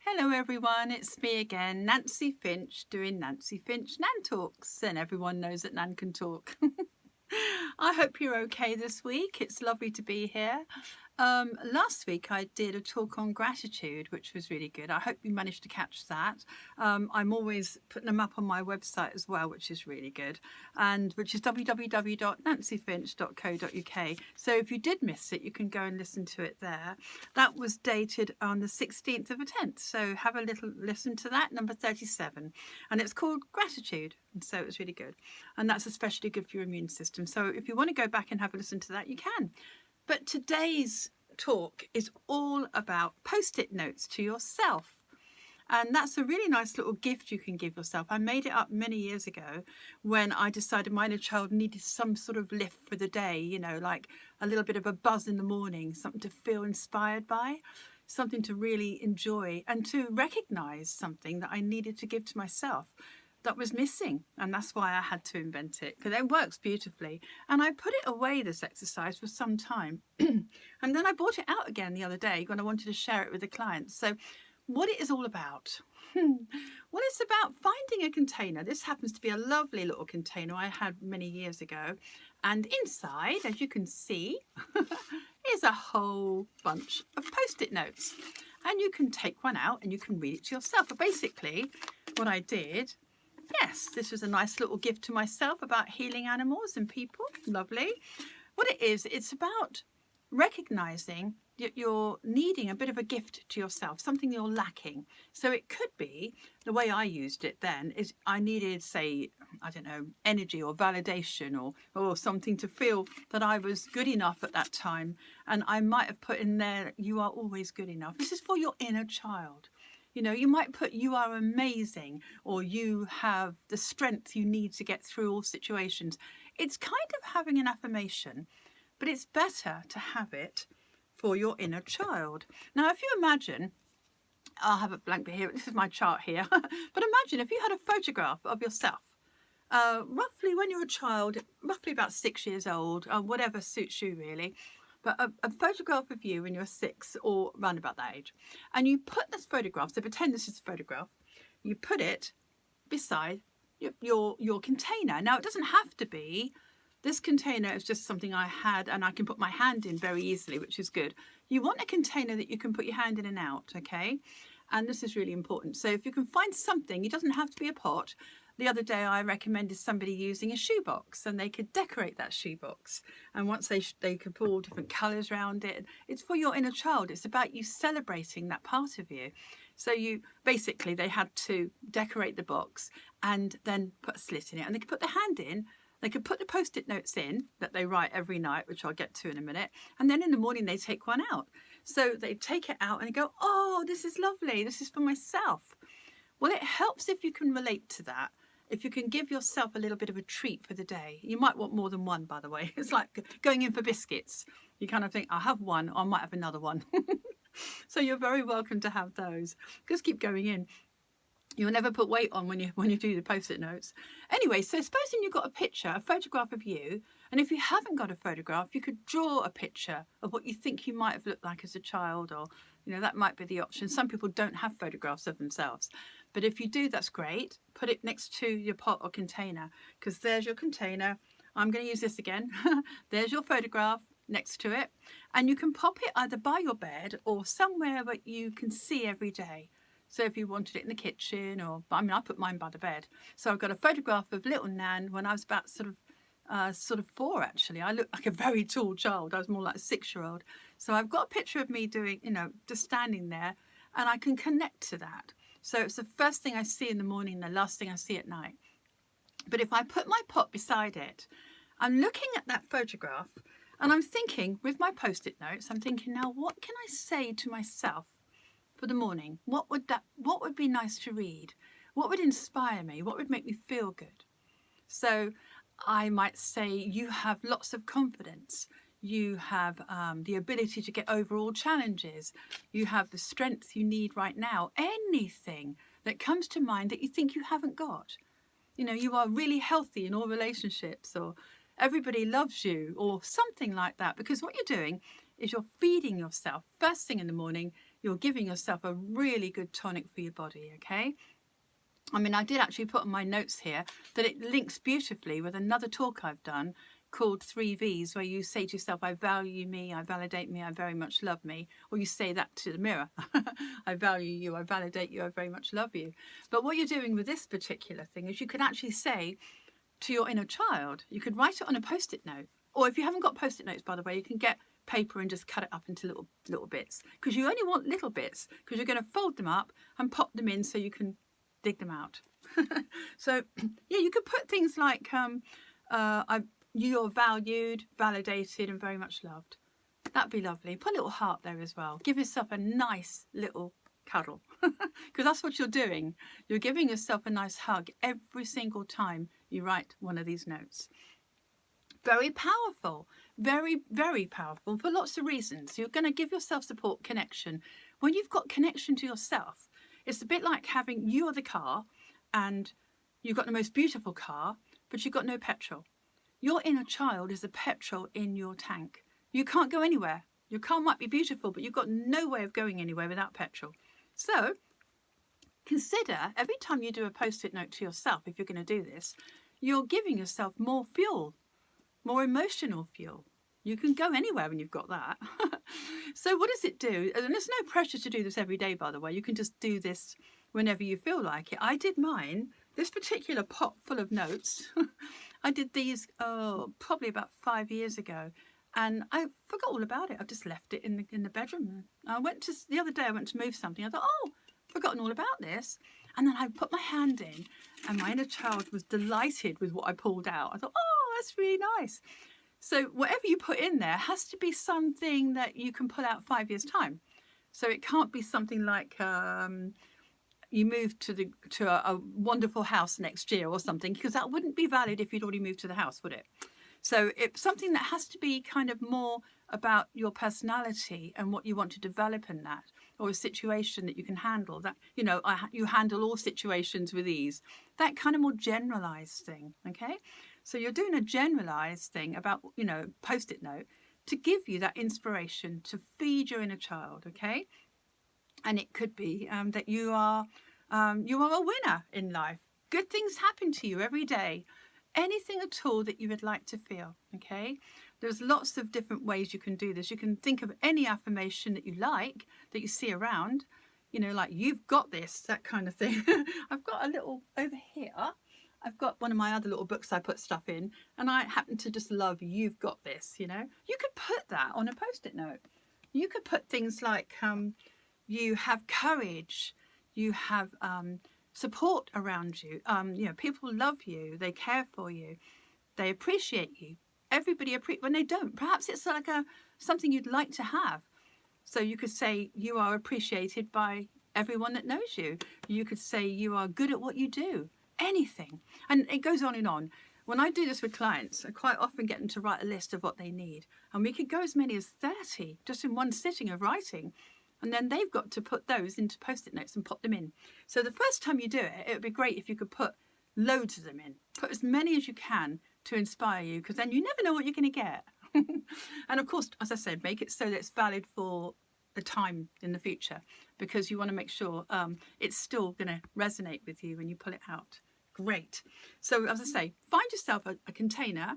Hello everyone, it's me again, Nancy Finch, doing Nancy Finch Nan Talks, and everyone knows that Nan can talk. I hope you're okay this week. It's lovely to be here. Last week I did a talk on gratitude, which was really good. I hope you managed to catch that. I'm always putting them up on my website as well, which is really good, and which is www.nancyfinch.co.uk. So if you did miss it, you can go and listen to it there. That was dated on the 16th of the 10th. So have a little listen to that, number 37. And it's called Gratitude. And so it was really good. And that's especially good for your immune system. So if you want to go back and have a listen to that, you can. But today's talk is all about post-it notes to yourself. And that's a really nice little gift you can give yourself. I made it up many years ago when I decided my inner child needed some sort of lift for the day, you know, like a little bit of a buzz in the morning, something to feel inspired by, something to really enjoy, and to recognize something that I needed to give to myself that was missing. And that's why I had to invent it, because it works beautifully. And I put it away, this exercise, for some time. And then I brought it out again the other day when I wanted to share it with the clients. So what it is all about. Well, it's about finding a container. This happens to be a lovely little container I had many years ago. And inside, as you can see, is a whole bunch of post-it notes. And you can take one out and you can read it to yourself. But basically, what I did, yes, this was a nice little gift to myself about healing animals and people. Lovely. What it is, it's about recognizing that you're needing a bit of a gift to yourself, something you're lacking. So it could be, the way I used it then is I needed, say, I don't know, energy or validation or something to feel that I was good enough at that time. And I might have put in there, you are always good enough. This is for your inner child. You know, you might put, you are amazing, or you have the strength you need to get through all situations. It's kind of having an affirmation, but it's better to have it for your inner child. Now, if you imagine, I'll have a blank bit here. This is my chart here. But imagine if you had a photograph of yourself, roughly when you're a child, roughly about 6 years old, whatever suits you really. But a photograph of you when you're 6 or around about that age. And you put this photograph, so pretend this is a photograph, you put it beside your container. Now, it doesn't have to be, this container is just something I had and I can put my hand in very easily, which is good. You want a container that you can put your hand in and out, okay? And this is really important. So if you can find something, it doesn't have to be a pot. The other day I recommended somebody using a shoebox, and they could decorate that shoebox. And once they could put all different colours around it. It's for your inner child. It's about you celebrating that part of you. So you basically, they had to decorate the box and then put a slit in it, and they could put the hand in. They could put the post-it notes in that they write every night, which I'll get to in a minute. And then in the morning, they take one out. So they take it out and they go, oh, this is lovely. This is for myself. Well, it helps if you can relate to that. If you can give yourself a little bit of a treat for the day. You might want more than one, by the way. It's like going in for biscuits. You kind of think, I'll have one, or I might have another one. So you're very welcome to have those. Just keep going in. You'll never put weight on when you do the post-it notes. Anyway, so supposing you've got a picture, a photograph of you, and if you haven't got a photograph, you could draw a picture of what you think you might have looked like as a child, or, you know, that might be the option. Some people don't have photographs of themselves. But if you do, that's great. Put it next to your pot or container, because there's your container. I'm going to use this again. There's your photograph next to it. And you can pop it either by your bed or somewhere that you can see every day. So if you wanted it in the kitchen, or, I mean, I put mine by the bed. So I've got a photograph of little Nan when I was about sort of 4, actually. I looked like a very tall child. I was more like a 6-year-old. So I've got a picture of me doing, you know, just standing there, and I can connect to that. So it's the first thing I see in the morning, the last thing I see at night. But if I put my pot beside it, I'm looking at that photograph, and I'm thinking, with my post-it notes, I'm thinking, now what can I say to myself for the morning? What would be nice to read? What would inspire me? What would make me feel good? So I might say, you have lots of confidence. You have the ability to get over all challenges. You have the strength you need right now. Anything that comes to mind that you think you haven't got. You know, you are really healthy in all relationships, or everybody loves you, or something like that. Because what you're doing is you're feeding yourself. First thing in the morning, you're giving yourself a really good tonic for your body, okay? I mean, I did actually put on my notes here that it links beautifully with another talk I've done called 3 V's, where you say to yourself, I value me, I validate me, I very much love me. Or you say that to the mirror. I value you, I validate you, I very much love you. But what you're doing with this particular thing is you can actually say to your inner child, you could write it on a Post-it note. Or if you haven't got Post-it notes, by the way, you can get paper and just cut it up into little bits. Because you only want little bits, because you're going to fold them up and pop them in so you can dig them out. So yeah, you could put things like you're valued, validated, and very much loved. That'd be lovely. Put a little heart there as well. Give yourself a nice little cuddle, because that's what you're doing. You're giving yourself a nice hug every single time you write one of these notes. Very powerful, very, very powerful for lots of reasons. You're going to give yourself support, connection. When you've got connection to yourself, it's a bit like having, you are the car and you've got the most beautiful car, but you've got no petrol. Your inner child is the petrol in your tank. You can't go anywhere. Your car might be beautiful, but you've got no way of going anywhere without petrol. So consider every time you do a Post-it note to yourself, if you're going to do this, you're giving yourself more fuel, more emotional fuel. You can go anywhere when you've got that. So what does it do? And there's no pressure to do this every day, by the way. You can just do this whenever you feel like it. I did mine, this particular pot full of notes. I did these probably about 5 years ago, and I forgot all about it. I've just left it in the bedroom. The other day I went to move something. I thought, forgotten all about this. And then I put my hand in, and my inner child was delighted with what I pulled out. I thought, that's really nice. So whatever you put in there has to be something that you can pull out 5 years' time. So it can't be something like you moved to a wonderful house next year or something, because that wouldn't be valid if you'd already moved to the house, would it? So it's something that has to be kind of more about your personality and what you want to develop in that, or a situation that you can handle. That, you handle all situations with ease. That kind of more generalized thing, okay? So you're doing a generalized thing about, Post-it note to give you that inspiration to feed your inner child, okay? And it could be that you are a winner in life. Good things happen to you every day. Anything at all that you would like to feel, okay? There's lots of different ways you can do this. You can think of any affirmation that you like, that you see around, like you've got this, that kind of thing. I've got a little over here. I've got one of my other little books I put stuff in, and I happen to just love you've got this, You could put that on a Post-it note. You could put things like you have courage, you have support around you. People love you, they care for you, they appreciate you. Everybody when they don't, perhaps it's like something you'd like to have. So you could say you are appreciated by everyone that knows you. You could say you are good at what you do. Anything. And it goes on and on. When I do this with clients, I quite often get them to write a list of what they need. And we could go as many as 30 just in one sitting of writing. And then they've got to put those into Post-it notes and pop them in. So the first time you do it, it would be great if you could put loads of them in. Put as many as you can to inspire you, because then you never know what you're going to get. And of course, as I said, make it so that it's valid for a time in the future, because you want to make sure it's still going to resonate with you when you pull it out. Great. So as I say, find yourself a container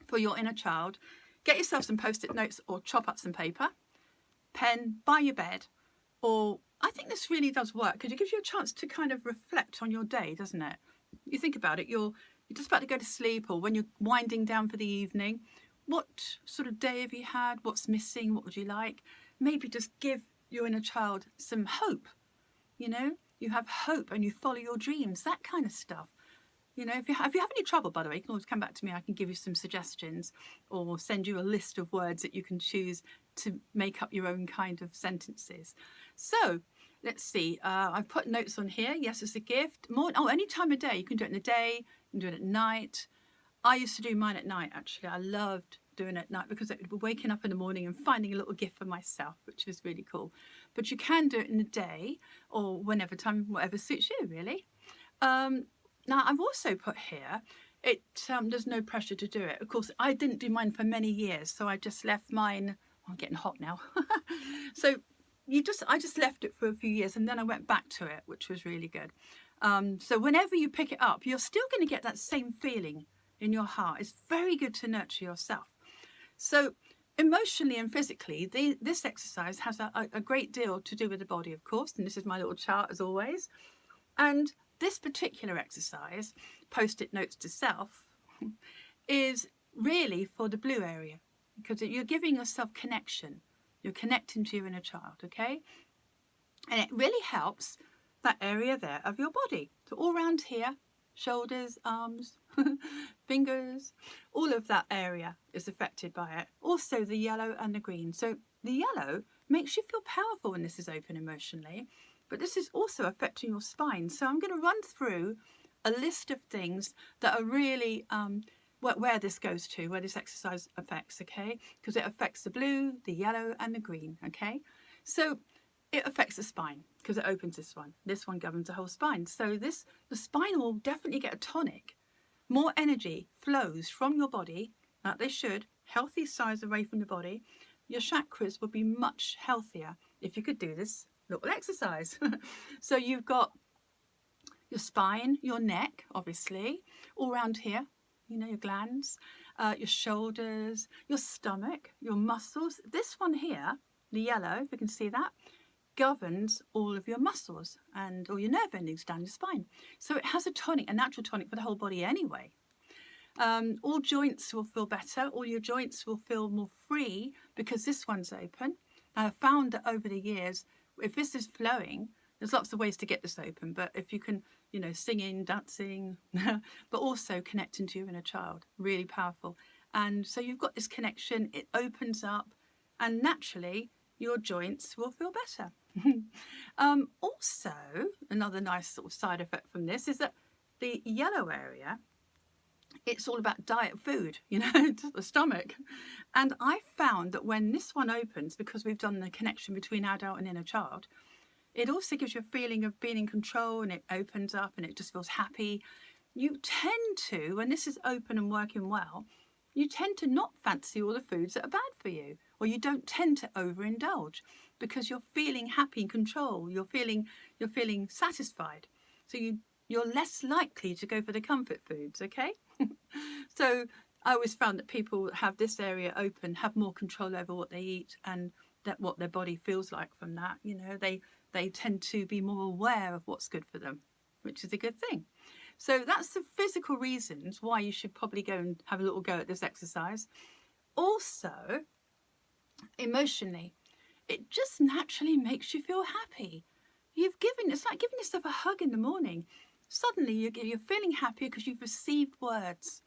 for your inner child. Get yourself some Post-it notes or chop up some paper, pen by your bed. Or I think this really does work, because it gives you a chance to kind of reflect on your day, doesn't it? You think about it, you're just about to go to sleep, or when you're winding down for the evening, what sort of day have you had? What's missing? What would you like? Maybe just give your inner child some hope. You have hope and you follow your dreams, that kind of stuff. If you have any trouble, by the way, you can always come back to me. I can give you some suggestions or send you a list of words that you can choose to make up your own kind of sentences. So let's see. I've put notes on here. Yes, it's a gift. Any time of day. You can do it in the day. You can do it at night. I used to do mine at night, actually. I loved doing it at night, because I would be waking up in the morning and finding a little gift for myself, which was really cool. But you can do it in the day or whatever suits you, really. Now, I've also put here, there's no pressure to do it. Of course, I didn't do mine for many years, so I just left mine, I'm getting hot now. So I just left it for a few years, and then I went back to it, which was really good. So whenever you pick it up, you're still going to get that same feeling in your heart. It's very good to nurture yourself. So emotionally and physically, this exercise has a great deal to do with the body, of course. And this is my little chart as always. And this particular exercise, post-it notes to self, is really for the blue area, because you're giving yourself connection. You're connecting to your inner child, okay? And it really helps that area there of your body. So all around here, shoulders, arms, fingers, all of that area is affected by it. Also the yellow and the green. So the yellow makes you feel powerful when this is open emotionally, but this is also affecting your spine. So I'm going to run through a list of things that are really where this goes to, where this exercise affects, okay? Because it affects the blue, the yellow and the green, okay? So it affects the spine because it opens this one. This one governs the whole spine. So the spine will definitely get a tonic. More energy flows from your body, like they should, healthy size away from the body. Your chakras will be much healthier if you could do this little exercise. So you've got your spine, your neck, obviously, all around here, your glands, your shoulders, your stomach, your muscles. This one here, the yellow, if you can see that, governs all of your muscles and all your nerve endings down your spine. So it has a tonic, a natural tonic for the whole body anyway. All joints will feel better. All your joints will feel more free because this one's open. Now, I've found that over the years, if this is flowing, there's lots of ways to get this open, but if you can, singing, dancing, but also connecting to your inner child, really powerful. And so you've got this connection, it opens up, and naturally your joints will feel better. Also, another nice sort of side effect from this is that the yellow area, it's all about diet food, to the stomach. And I found that when this one opens, because we've done the connection between adult and inner child, it also gives you a feeling of being in control, and it opens up and it just feels happy. You tend to, when this is open and working well, you tend to not fancy all the foods that are bad for you, or you don't tend to overindulge because you're feeling happy in control. You're feeling satisfied. So you're less likely to go for the comfort foods, okay? So I always found that people that have this area open have more control over what they eat and that what their body feels like from that. They tend to be more aware of what's good for them, which is a good thing. So that's the physical reasons why you should probably go and have a little go at this exercise. Also, emotionally, it just naturally makes you feel happy. It's like giving yourself a hug in the morning. Suddenly you're feeling happy because you've received words.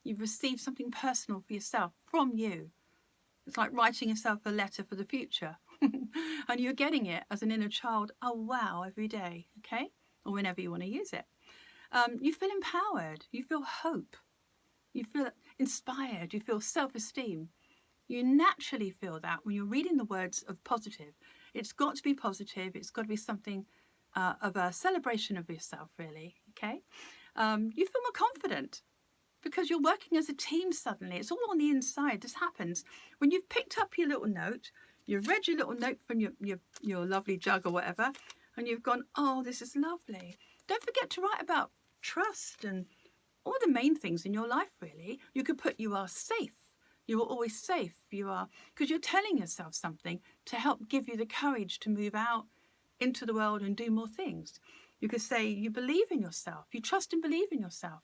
You've received something personal for yourself from you. It's like writing yourself a letter for the future. And you're getting it as an inner child, oh wow, every day, okay? Or whenever you want to use it. You feel empowered. You feel hope. You feel inspired. You feel self-esteem. You naturally feel that when you're reading the words of positive. It's got to be positive. It's got to be something of a celebration of yourself, really, okay? You feel more confident because you're working as a team suddenly. It's all on the inside. This happens when you've picked up your little note, you've read your little note from your lovely jug or whatever, and you've gone, oh, this is lovely. Don't forget to write about trust and all the main things in your life, really. You could put you are safe. You are always safe. You are, because you're telling yourself something to help give you the courage to move out into the world and do more things. You could say you believe in yourself. You trust and believe in yourself.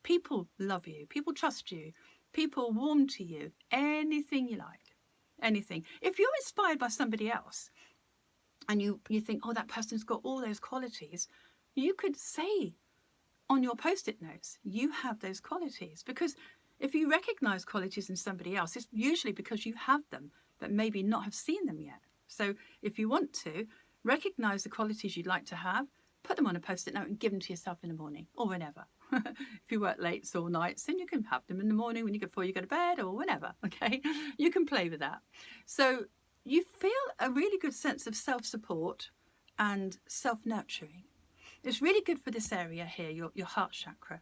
People love you. People trust you. People warm to you. Anything you like. Anything. If you're inspired by somebody else and you think, oh, that person's got all those qualities, you could say on your post-it notes, you have those qualities. Because if you recognize qualities in somebody else, it's usually because you have them, but maybe not have seen them yet. So if you want to recognize the qualities you'd like to have, put them on a post-it note and give them to yourself in the morning or whenever. If you work late or nights, then you can have them in the morning before you go to bed or whenever, okay? You can play with that. So you feel a really good sense of self-support and self-nurturing. It's really good for this area here, your heart chakra.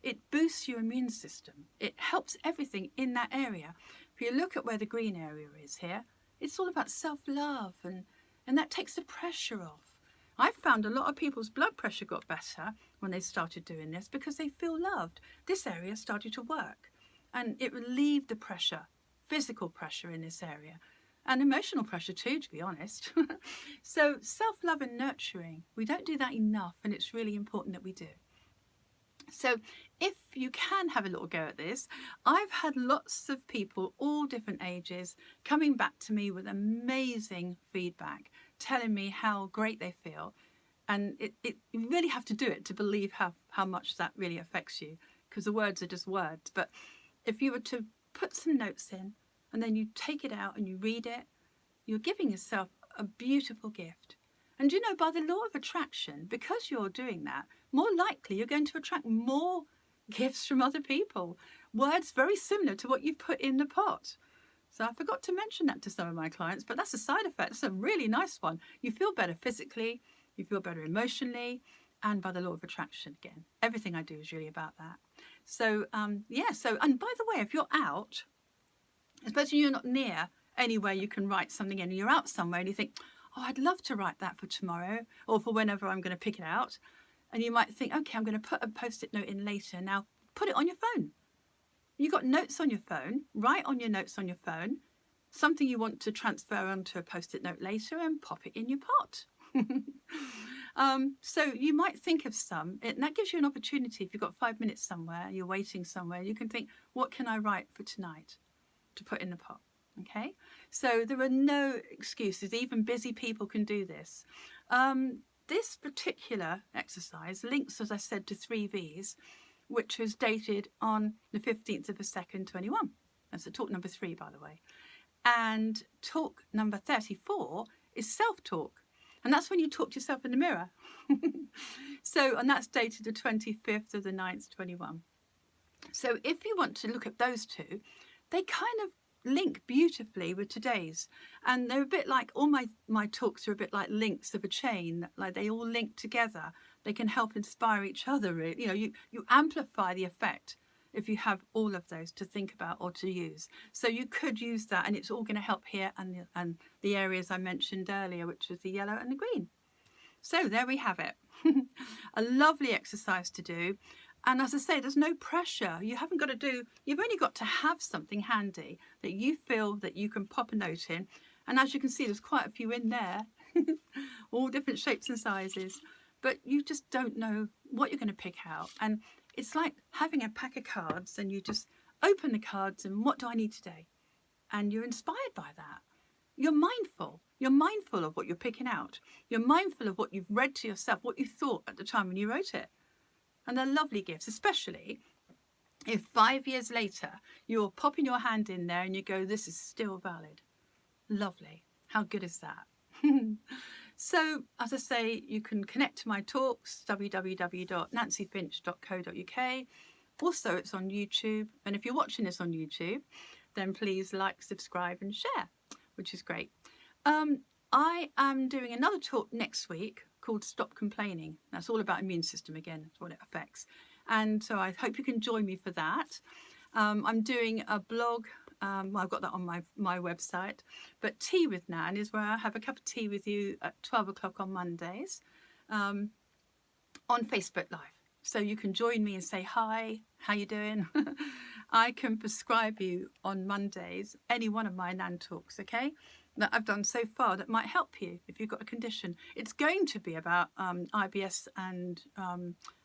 It boosts your immune system. It helps everything in that area. If you look at where the green area is here, it's all about self-love, and that takes the pressure off. I've found a lot of people's blood pressure got better when they started doing this because they feel loved. This area started to work, and it relieved the pressure, physical pressure in this area, and emotional pressure too, to be honest. So self-love and nurturing, we don't do that enough, and it's really important that we do. So if you can have a little go at this, I've had lots of people, all different ages, coming back to me with amazing feedback, telling me how great they feel. And you really have to do it to believe how much that really affects you, because the words are just words. But if you were to put some notes in and then you take it out and you read it, you're giving yourself a beautiful gift. And you know, by the law of attraction, because you're doing that, more likely you're going to attract more gifts from other people. Words very similar to what you put in the pot. So I forgot to mention that to some of my clients, but that's a side effect. It's a really nice one. You feel better physically, you feel better emotionally, and by the law of attraction again. Everything I do is really about that. So, and by the way, if you're out, especially you're not near anywhere you can write something in, and you're out somewhere and you think, oh, I'd love to write that for tomorrow or for whenever I'm going to pick it out. And you might think, okay, I'm going to put a post-it note in later. Now, put it on your phone. You've got notes on your phone. Write on your notes on your phone something you want to transfer onto a post-it note later and pop it in your pot. So you might think of some, and that gives you an opportunity. If you've got 5 minutes somewhere, you're waiting somewhere, you can think, what can I write for tonight to put in the pot? Okay, so there are no excuses. Even busy people can do this. This particular exercise links, as I said, to 3 V's, which was dated on the 15th of the 2nd, 21. That's the talk number 3, by the way. And talk number 34 is self-talk. And that's when you talk to yourself in the mirror. And that's dated the 25th of the 9th, 21. So if you want to look at those two, they kind of link beautifully with today's, and they're a bit like all my talks are a bit like links of a chain, like they all link together. They can help inspire each other. You know, you amplify the effect if you have all of those to think about or to use. So you could use that, and it's all going to help here and the areas I mentioned earlier, which was the yellow and the green. So there we have it. A lovely exercise to do. And as I say, there's no pressure. You haven't got to do, you've only got to have something handy that you feel that you can pop a note in. And as you can see, there's quite a few in there, all different shapes and sizes, but you just don't know what you're going to pick out. And it's like having a pack of cards, and you just open the cards and what do I need today? And you're inspired by that. You're mindful. You're mindful of what you're picking out. You're mindful of what you've read to yourself, what you thought at the time when you wrote it. And they're lovely gifts, especially if 5 years later you're popping your hand in there and you go, this is still valid. Lovely. How good is that? So, as I say, you can connect to my talks, www.nancyfinch.co.uk. Also, it's on YouTube. And if you're watching this on YouTube, then please like, subscribe and share, which is great. I am doing another talk next week called Stop Complaining. That's all about immune system again, that's what it affects. And so I hope you can join me for that. I'm doing a blog. I've got that on my website. But Tea with Nan is where I have a cup of tea with you at 12 o'clock on Mondays on Facebook Live. So you can join me and say, hi, how you doing? I can prescribe you on Mondays any one of my Nan talks, okay, that I've done so far that might help you if you've got a condition. It's going to be about IBS and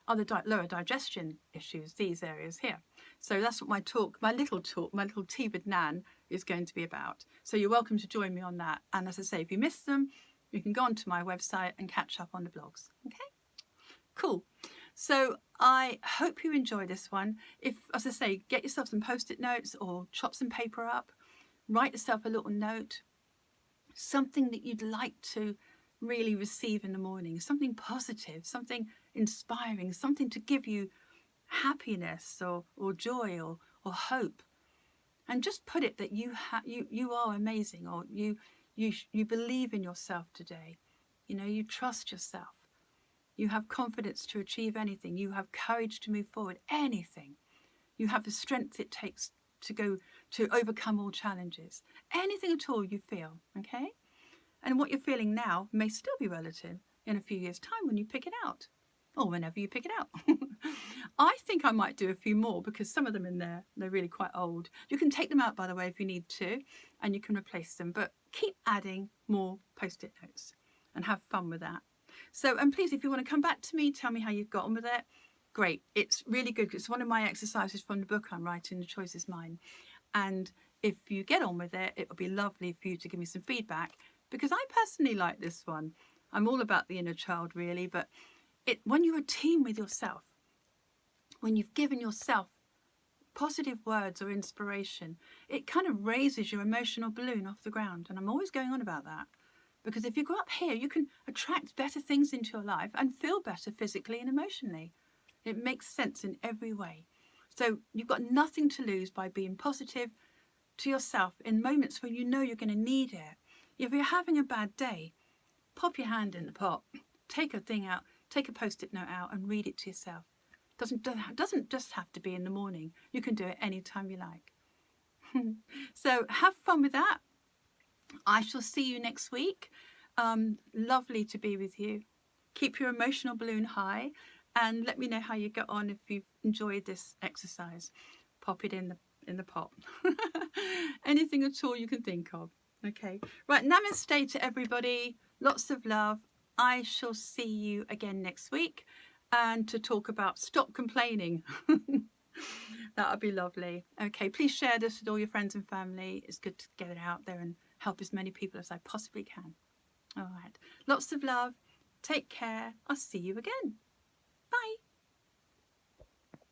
other lower digestion issues, these areas here. So that's what my little Tea with Nan is going to be about. So you're welcome to join me on that. And as I say, if you missed them, you can go onto my website and catch up on the blogs. Okay, cool. So I hope you enjoy this one. If, as I say, get yourself some post-it notes or chop some paper up, write yourself a little note, something that you'd like to really receive in the morning, something positive, something inspiring, something to give you happiness or joy or hope. And just put it that you are amazing, or you believe in yourself today. You know, you trust yourself. You have confidence to achieve anything. You have courage to move forward, anything. You have the strength it takes to go to overcome all challenges. Anything at all you feel, okay? And what you're feeling now may still be relative in a few years' time when you pick it out, or whenever you pick it out. I think I might do a few more because some of them in there, they're really quite old. You can take them out, by the way, if you need to, and you can replace them, but keep adding more post-it notes and have fun with that. So, and please, if you want to come back to me, tell me how you've got on with it. Great. It's really good. It's one of my exercises from the book I'm writing, The Choice Is Mine. And if you get on with it, it would be lovely for you to give me some feedback, because I personally like this one. I'm all about the inner child, really, but when you're a team with yourself, when you've given yourself positive words or inspiration, it kind of raises your emotional balloon off the ground. And I'm always going on about that, because if you go up here, you can attract better things into your life and feel better physically and emotionally. It makes sense in every way. So you've got nothing to lose by being positive to yourself in moments where you know you're going to need it. If you're having a bad day, pop your hand in the pot, take a thing out, take a post-it note out and read it to yourself. Doesn't just have to be in the morning. You can do it anytime you like. So have fun with that. I shall see you next week. Lovely to be with you. Keep your emotional balloon high and let me know how you get on if you've enjoyed this exercise. Pop it in the pot. Anything at all you can think of. Okay. Right. Namaste to everybody. Lots of love. I shall see you again next week, and to talk about stop complaining. That would be lovely. Okay. Please share this with all your friends and family. It's good to get it out there and help as many people as I possibly can. All right. Lots of love. Take care. I'll see you again. Bye.